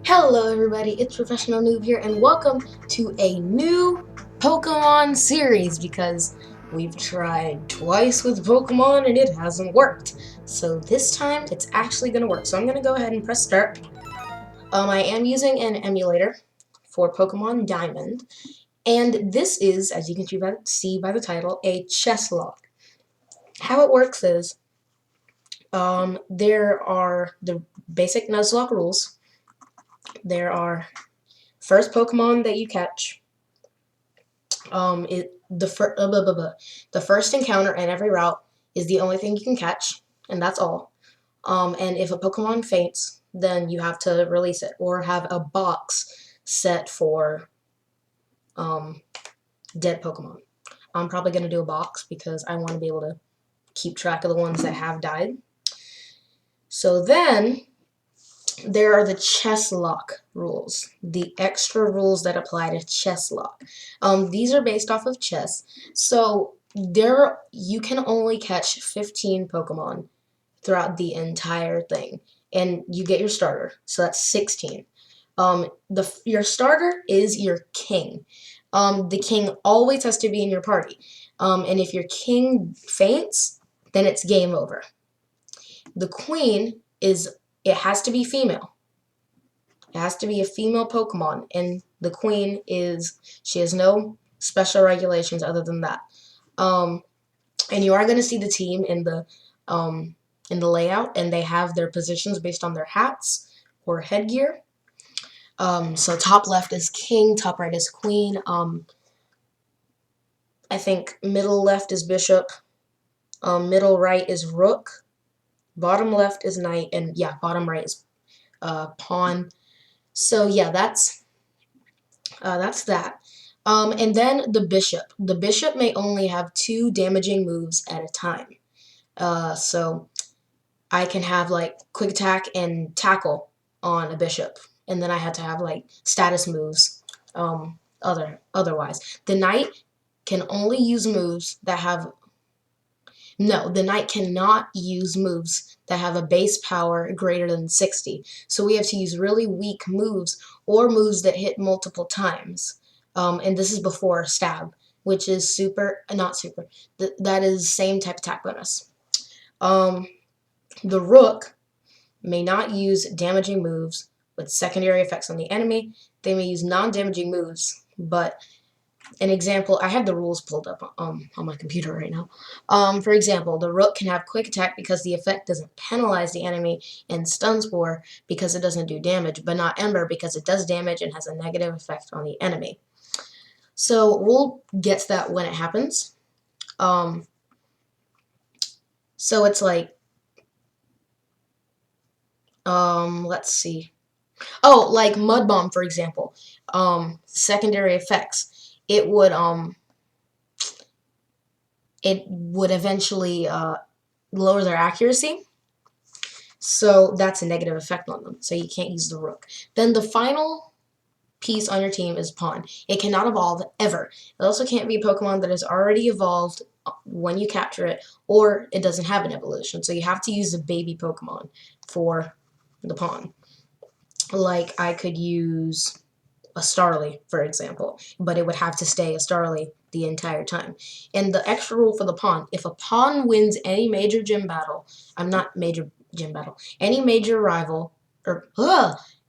Hello everybody, it's Professional Noob here and welcome to a new Pokemon series because we've tried twice with Pokemon and it hasn't worked. So this time it's actually going to work. So I'm going to go ahead and press start. I am using an emulator for Pokemon Diamond, and this is, as you can see by the title, a Chesslocke. How it works is there are the basic Nuzlocke rules. There are first Pokemon that you catch. The first encounter in every route is the only thing you can catch, and that's all. And if a Pokemon faints, then you have to release it or have a box set for dead Pokemon. I'm probably gonna do a box because I want to be able to keep track of the ones that have died. So then there are the Chesslocke rules, the extra rules that apply to Chesslocke. These are based off of chess, so you can only catch 15 Pokemon throughout the entire thing, and you get your starter, so that's 16. Your starter is your king. The king always has to be in your party, and if your king faints, then it's game over. The queen it has to be female. It has to be a female Pokemon, and the queen she has no special regulations other than that. And you are going to see the team in the layout, and they have their positions based on their hats or headgear. So top left is king, top right is queen. I think middle left is bishop, middle right is rook, bottom left is knight, and yeah, bottom right is pawn. So yeah, that's that. And then the bishop. The bishop may only have 2 damaging moves at a time. So I can have like quick attack and tackle on a bishop, and then I had to have like status moves. Otherwise, the knight can only use moves that have. No, the knight cannot use moves that have a base power greater than 60. So we have to use really weak moves or moves that hit multiple times. And this is before stab, which is not super. That is same type attack bonus. The rook may not use damaging moves with secondary effects on the enemy. They may use non-damaging moves, but an example, I have the rules pulled up on my computer right now. For example, the rook can have quick attack because the effect doesn't penalize the enemy, and stun spore because it doesn't do damage, but not ember because it does damage and has a negative effect on the enemy. So we'll get to that when it happens. So it's like, let's see. Oh, like Mud Bomb, for example. Secondary effects. It would eventually lower their accuracy. So that's a negative effect on them. So you can't use the rook. Then the final piece on your team is pawn. It cannot evolve ever. It also can't be a Pokemon that is already evolved when you capture it, or it doesn't have an evolution. So you have to use a baby Pokemon for the pawn. Like I could use a Starly, for example, but it would have to stay a Starly the entire time. And the extra rule for the pawn, if a pawn wins any major gym battle, any major rival, or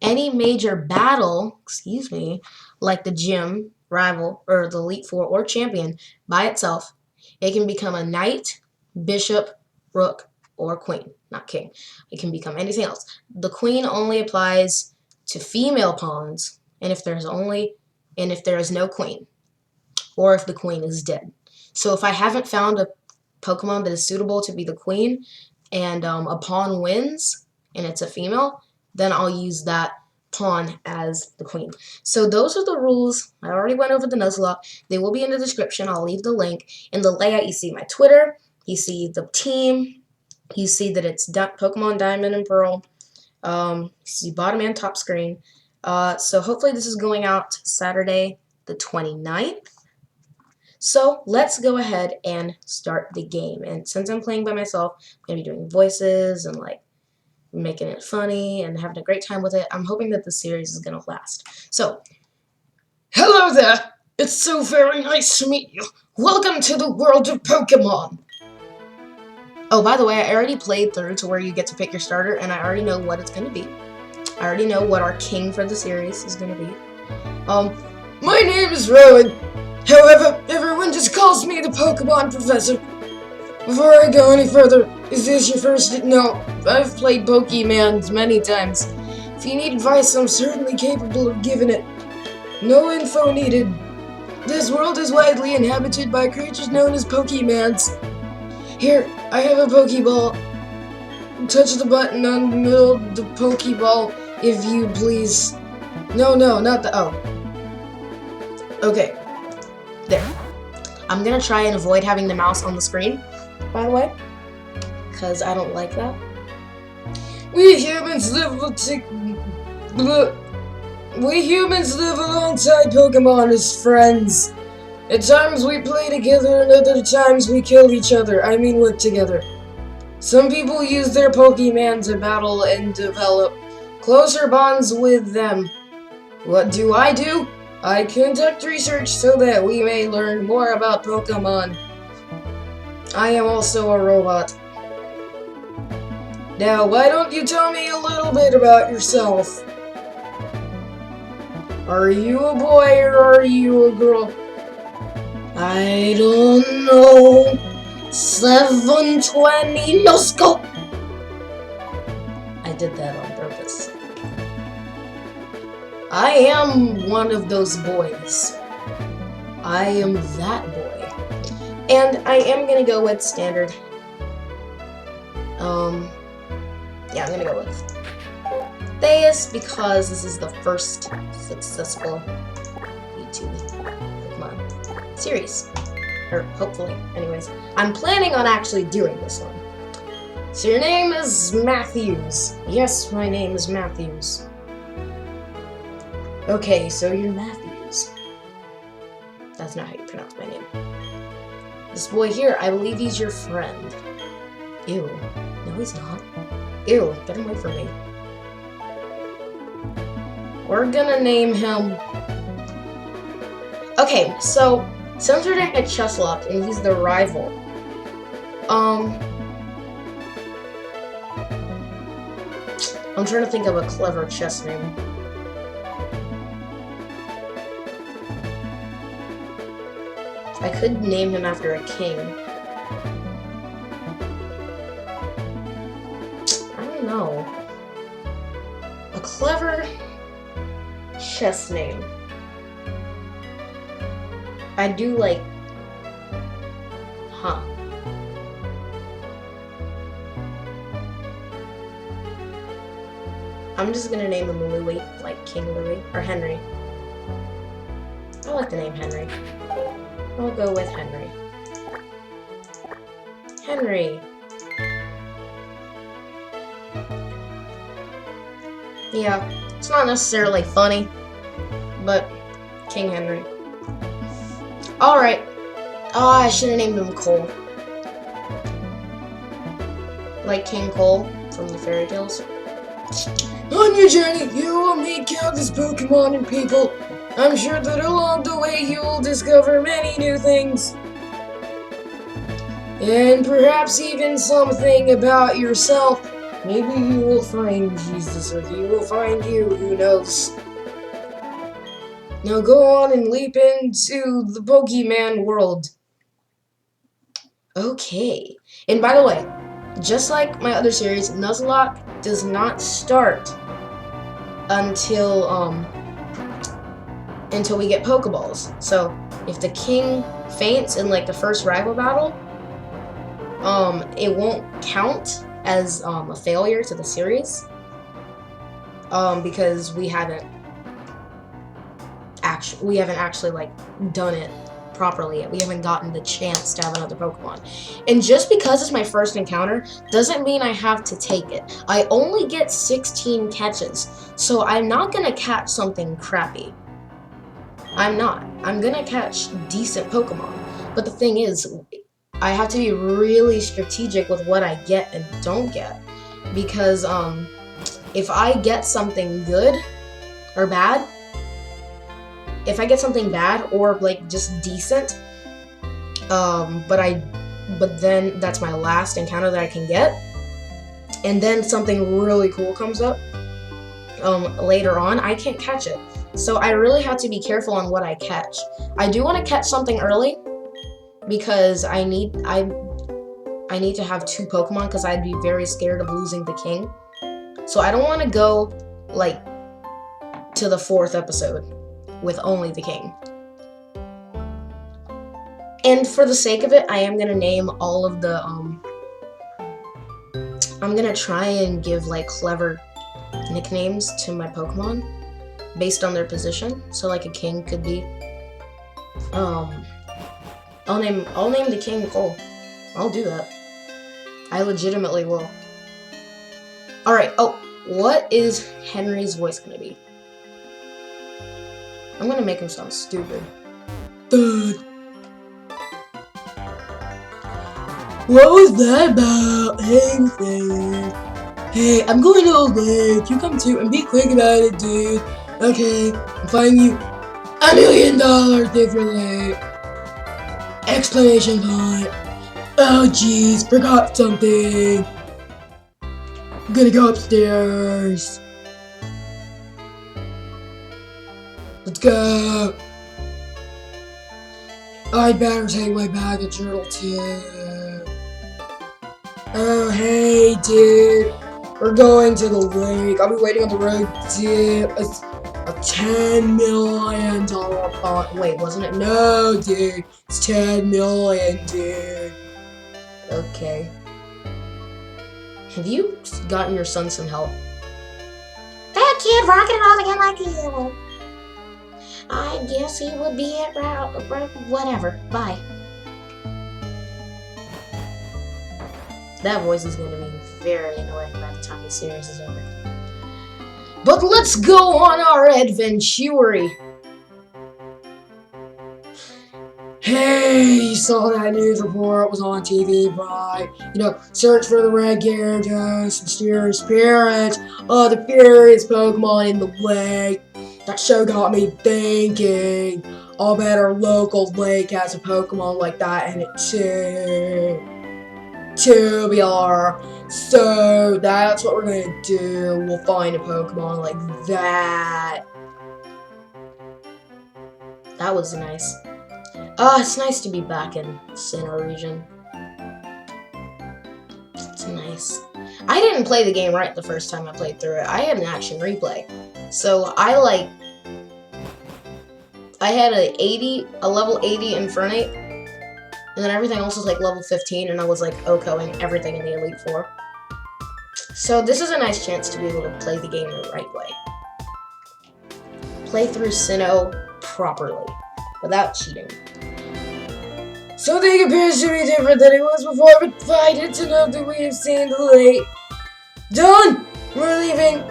any major battle, excuse me, like the gym, rival, or the Elite Four, or champion by itself, it can become a knight, bishop, rook, or queen, not king. It can become anything else. The queen only applies to female pawns, and if there is no queen, or if the queen is dead. So if I haven't found a Pokemon that is suitable to be the queen, and a pawn wins, and it's a female, then I'll use that pawn as the queen. So those are the rules. I already went over the Nuzlocke. They will be in the description. I'll leave the link. In the layout, you see my Twitter. You see the team. You see that it's Pokemon Diamond and Pearl. You see bottom and top screen. So hopefully this is going out Saturday the 29th. So let's go ahead and start the game. And since I'm playing by myself, I'm going to be doing voices and like making it funny and having a great time with it. I'm hoping that the series is going to last. So, hello there! It's so very nice to meet you. Welcome to the world of Pokemon! Oh, by the way, I already played through to where you get to pick your starter, and I already know what it's going to be. I already know what our king for the series is going to be. My name is Rowan. However, everyone just calls me the Pokemon Professor. Before I go any further, is this your first? No, I've played Pokemon many times. If you need advice, I'm certainly capable of giving it. No info needed. This world is widely inhabited by creatures known as Pokemons. Here, I have a Pokeball. Touch the button on the middle of the Pokeball, if you please. No, not the... Oh. Okay. There. I'm gonna try and avoid having the mouse on the screen, by the way, because I don't like that. We humans live alongside Pokemon as friends. At times we play together, and other times we kill each other. I mean work together. Some people use their Pokemon to battle and develop closer bonds with them. What do? I conduct research so that we may learn more about Pokemon. I am also a robot. Now, why don't you tell me a little bit about yourself? Are you a boy or are you a girl? I don't know. 720 no scope. I did that on purpose. I am one of those boys. I am that boy. And I am gonna go with standard. Yeah, I'm gonna go with Theus because this is the first successful YouTube Pokemon series. Or hopefully, anyways. I'm planning on actually doing this one. So your name is Matthews. Yes, my name is Matthews. Okay, so you're Matthews. That's not how you pronounce my name. This boy here, I believe he's your friend. Ew. No, he's not. Ew, get him away from me. We're gonna name him... Okay, so, since we're doing a Chesslocke, and he's the rival, I'm trying to think of a clever chess name. I could name him after a king. I don't know. A clever chess name. I do like... Huh. I'm just gonna name him Louis, like King Louis, or Henry. I like the name Henry. I'll go with Henry. Henry. Yeah, it's not necessarily funny, but King Henry. Alright. Oh, I should have named him Cole. Like King Cole from the fairy tales. On your journey, you will meet countless Pokemon and people. I'm sure that along the way you will discover many new things. And perhaps even something about yourself. Maybe you will find Jesus, or he will find you, who knows. Now go on and leap into the Pokemon world. Okay. And by the way, just like my other series, Nuzlocke does not start until we get Pokeballs. So if the king faints in like the first rival battle, it won't count as a failure to the series, because we haven't actually like done it properly yet. We haven't gotten the chance to have another Pokemon. And just because it's my first encounter doesn't mean I have to take it. I only get 16 catches, so I'm not gonna catch something crappy. I'm not. I'm gonna catch decent Pokemon. But the thing is, I have to be really strategic with what I get and don't get. because if I get something good or bad, if I get something bad or like just decent, but then that's my last encounter that I can get, and then something really cool comes up later on, I can't catch it. So I really have to be careful on what I catch. I do want to catch something early because I need to have 2 Pokemon because I'd be very scared of losing the king. So I don't want to go like to the 4th episode with only the king. And for the sake of it, I am gonna name all of the I'm gonna try and give like clever nicknames to my Pokemon based on their position. So like a king could be I'll name the king Cole. I'll do that. I legitimately will. Alright, oh, what is Henry's voice gonna be? I'm gonna make him sound stupid. Dude. What was that about? Hey, I'm going to the lake. You come too, and be quick about it, dude. Okay, I'm finding you $1 million if you're late. Exclamation point. Oh jeez, forgot something. I'm gonna go upstairs. Let's go. I'd better take my bag of turtle too. Oh hey dude, we're going to the lake. I'll be waiting on the road, dude. It's a $10 million bond. Wait, wasn't it? No, dude. It's 10 million, dude. Okay. Have you gotten your son some help? That kid rocking it off again like you. I guess he would be at whatever. Bye. That voice is going to be very annoying by the time the series is over. But let's go on our adventure. Hey, you saw that news report? It was on TV, right? You know, search for the red Gyarados, mysterious spirits, the furious Pokemon in the lake. That show got me thinking. I'll bet our local lake has a Pokemon like that in it too. Tubular. So that's what we're gonna do. We'll find a Pokemon like that. That was nice. It's nice to be back in Sinnoh region. It's nice. I didn't play the game right the first time I played through it. I had an action replay. So I had a level 80 Infernape, and then everything else was like level 15, and I was like OHKOing everything in the Elite Four. So this is a nice chance to be able to play the game the right way. Play through Sinnoh properly, without cheating. Something appears to be different than it was before, but provided to know that we have seen the lake. Done! We're leaving.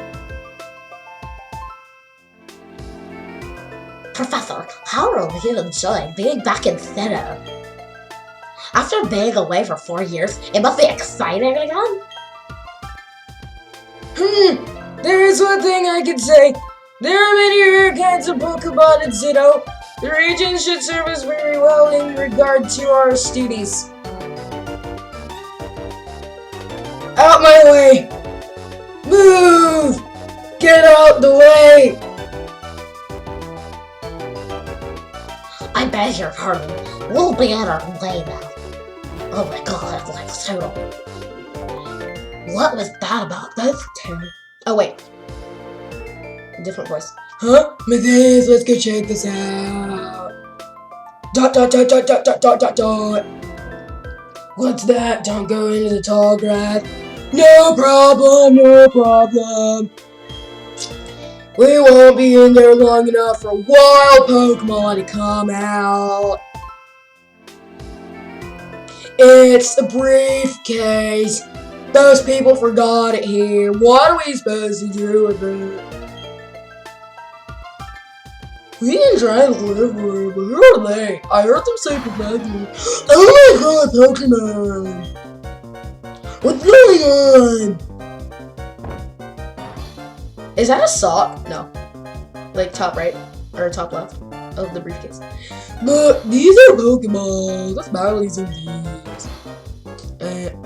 Professor, how are you enjoying being back in Sinnoh? After being away for 4 years, it must be exciting again? There is one thing I can say. There are many rare kinds of Pokemon in Sinnoh. The region should serve us very well in regard to our studies. Out my way! Move! Get out the way! I beg your pardon. We'll be on our way now. Oh my god, like so. What was that about those two? Oh wait. Different voice. Huh? Matthias, let's go check this out. ... What's that? Don't go into the tall grass. No problem, no problem. We won't be in there long enough for wild Pokemon to come out. It's the briefcase. Those people forgot it here. What are we supposed to do with it? We can try to live for it, but who are they? I heard them say Professor. Oh my god, Pokemon! What's going on? Is that a sock? No. Like top right or top left of the briefcase. But these are Pokemon. Let's battle using these.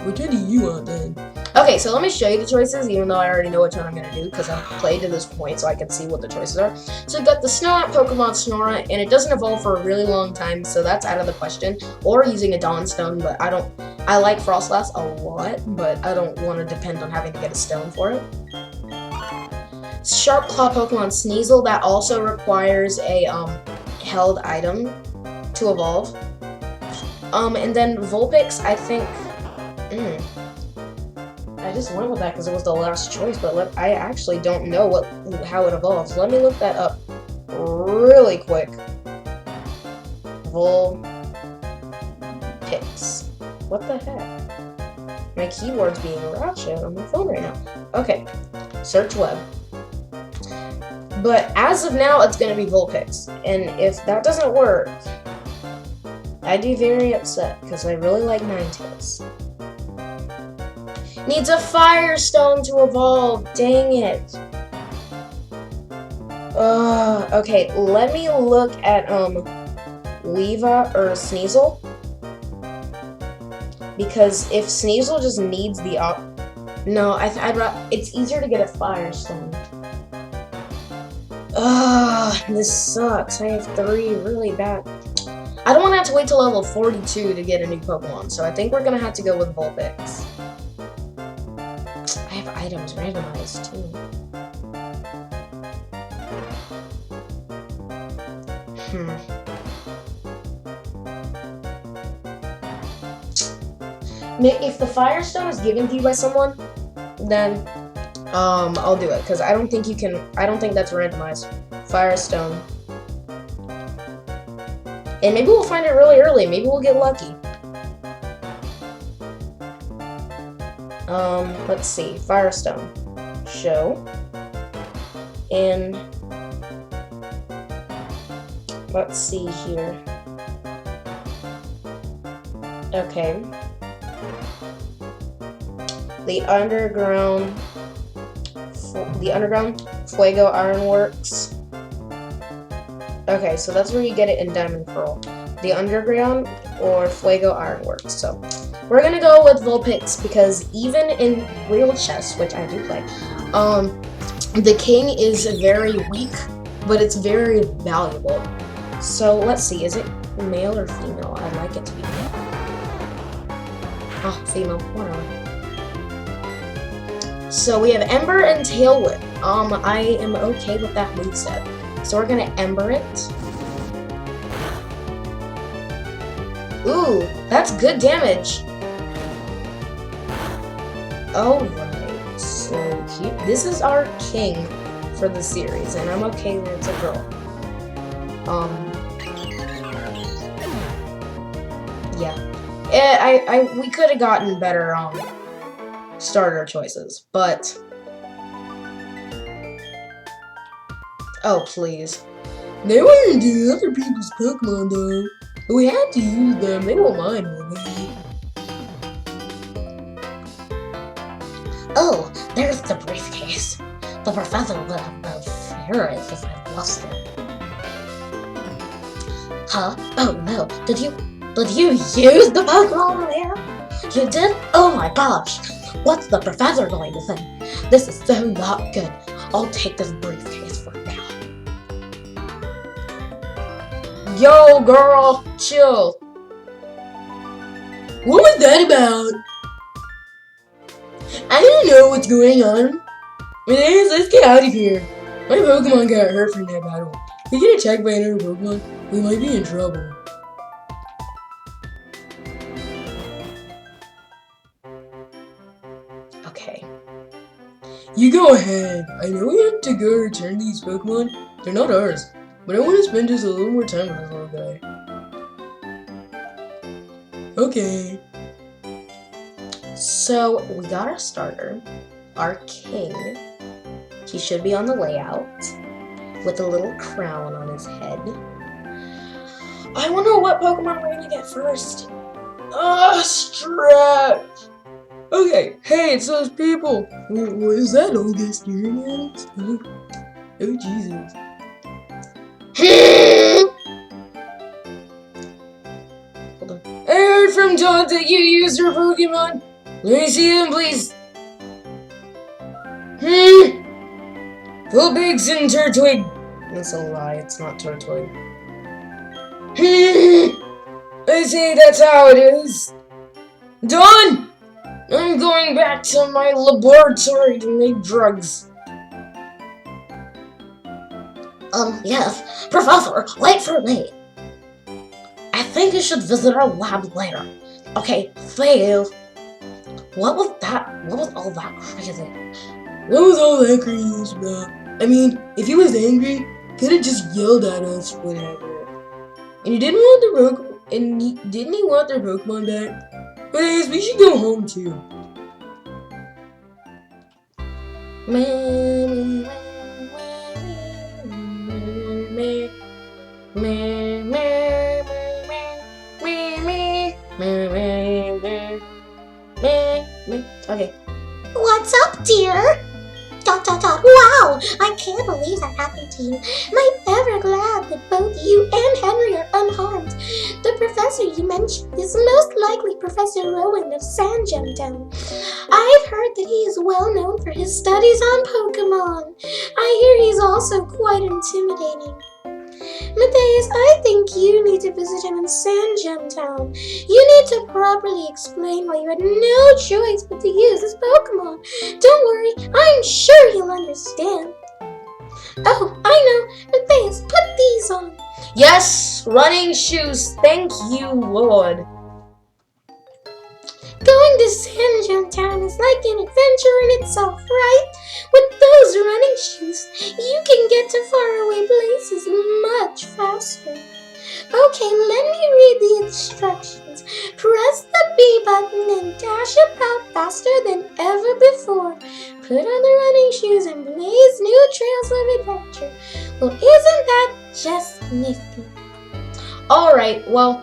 Which one do you want then? Okay, so let me show you the choices, even though I already know which one I'm gonna do because I've played to this point, so I can see what the choices are. So we've got the Snorunt Pokemon Snorunt, and it doesn't evolve for a really long time, so that's out of the question. Or using a Dawnstone, but I like Frostlass a lot, but I don't want to depend on having to get a stone for it. Sharp Claw Pokemon Sneasel, that also requires a held item to evolve. And then Vulpix, I think. I just went with that because it was the last choice, but I actually don't know how it evolves. Let me look that up really quick. Vulpix. What the heck? My keyboard's being ratchet on my phone right now. Okay, search web. But as of now, it's going to be Vulpix. And if that doesn't work, I'd be very upset because I really like Ninetales. Needs a Firestone to evolve. Dang it. Okay, let me look at Leva or Sneasel. Because if Sneasel just needs the no, I'd rather, it's easier to get a Firestone. This sucks. I have 3 really bad. I don't want to have to wait till level 42 to get a new Pokemon, so I think we're gonna have to go with Vulpix. I have items randomized too. If the Firestone is given to you by someone, then I'll do it because I don't think you can. I don't think that's randomized. Firestone, and maybe we'll find it really early. Maybe we'll get lucky. Let's see. Firestone, show, and let's see here. Okay. The underground Fuego Ironworks. Okay, so that's where you get it in Diamond Pearl. The underground or Fuego Ironworks. So we're gonna go with Vulpix because even in real chess, which I do play, the king is very weak, but it's very valuable. So let's see, is it male or female? I'd like it to be male. Oh, female, whatever. So we have Ember and Tail Whip. I am okay with that moveset. So we're gonna Ember it. Ooh, that's good damage. Alright, so here, this is our king for the series, and I'm okay that it's a girl. Yeah. We could have gotten better, starter choices, but oh please, they wouldn't do other people's Pokemon though. We had to use them. They won't mind, will they? Oh, there's the briefcase. The professor would have been furious if I lost it. Huh? Oh no! Did you use the Pokemon there? You did? Oh my gosh! What's the professor going to think? This is so not good. I'll take this briefcase for now. Yo, girl, chill. What was that about? I don't know what's going on. Anyways, let's get out of here. My Pokemon got hurt from that battle. If we get attacked by another Pokemon, we might be in trouble. Okay. You go ahead. I know we have to go return these Pokemon. They're not ours. But I want to spend just a little more time with this little guy. Okay. So, we got our starter. Our king. He should be on the layout. With a little crown on his head. I wonder what Pokemon we're gonna get first. Stretch! Okay, hey, it's those people. What is that all this staring at us? Oh, Jesus. Hold on. I heard from Todd that you used your Pokemon. Let me see them, please. Vulpix and Turtwig. That's a lie, it's not Turtwig. I say that's how it is. Dawn! I'm going back to my laboratory to make drugs. Yes. Professor, wait for me. I think you should visit our lab later. Okay, Fail. What was that? What was all that crazy? What was all that crazy about? I mean, if he was angry, could have just yelled at us, whatever. And he didn't want didn't he want their Pokemon back? But I guess we should go home too. Okay. What's up, dear? Wow! I can't believe that happened to you. I'm ever glad that both you and Henry are unharmed. The professor you mentioned is most likely Professor Rowan of Sandgemtown. I've heard that he is well known for his studies on Pokemon. I hear he's also quite intimidating. Matthias, I think you need to visit him in Sandgemtown. You need to properly explain why you had no choice but to use this Pokemon. Don't worry, I'm sure he'll understand. Oh, I know. Matthias, put these on. Yes, running shoes. Thank you, Lord. Going to Sandgemtown is like an adventure in itself, right? With those running shoes, you can get to faraway places much faster. Okay, let me read the instructions. Press the B button and dash about faster than ever before. Put on the running shoes and blaze new trails of adventure. Well, isn't that just nifty? Alright, well,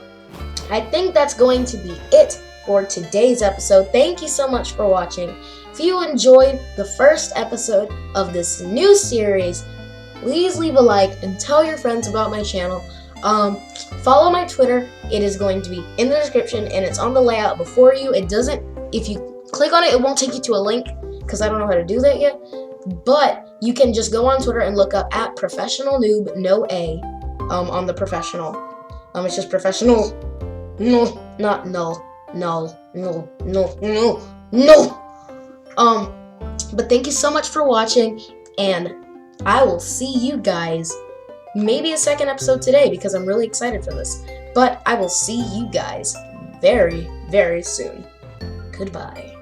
I think that's going to be it for today's episode. Thank you so much for watching. If you enjoyed the first episode of this new series, please leave a like and tell your friends about my channel. Follow my Twitter. It is going to be in the description and it's on the layout before you. It doesn't, if you click on it, it won't take you to a link because I don't know how to do that yet. But you can just go on Twitter and look up at ProfessionalNoob, no A, on the professional. It's just professional. No, not null. No. But thank you so much for watching, and I will see you guys maybe a second episode today because I'm really excited for this. But I will see you guys very, very soon. Goodbye.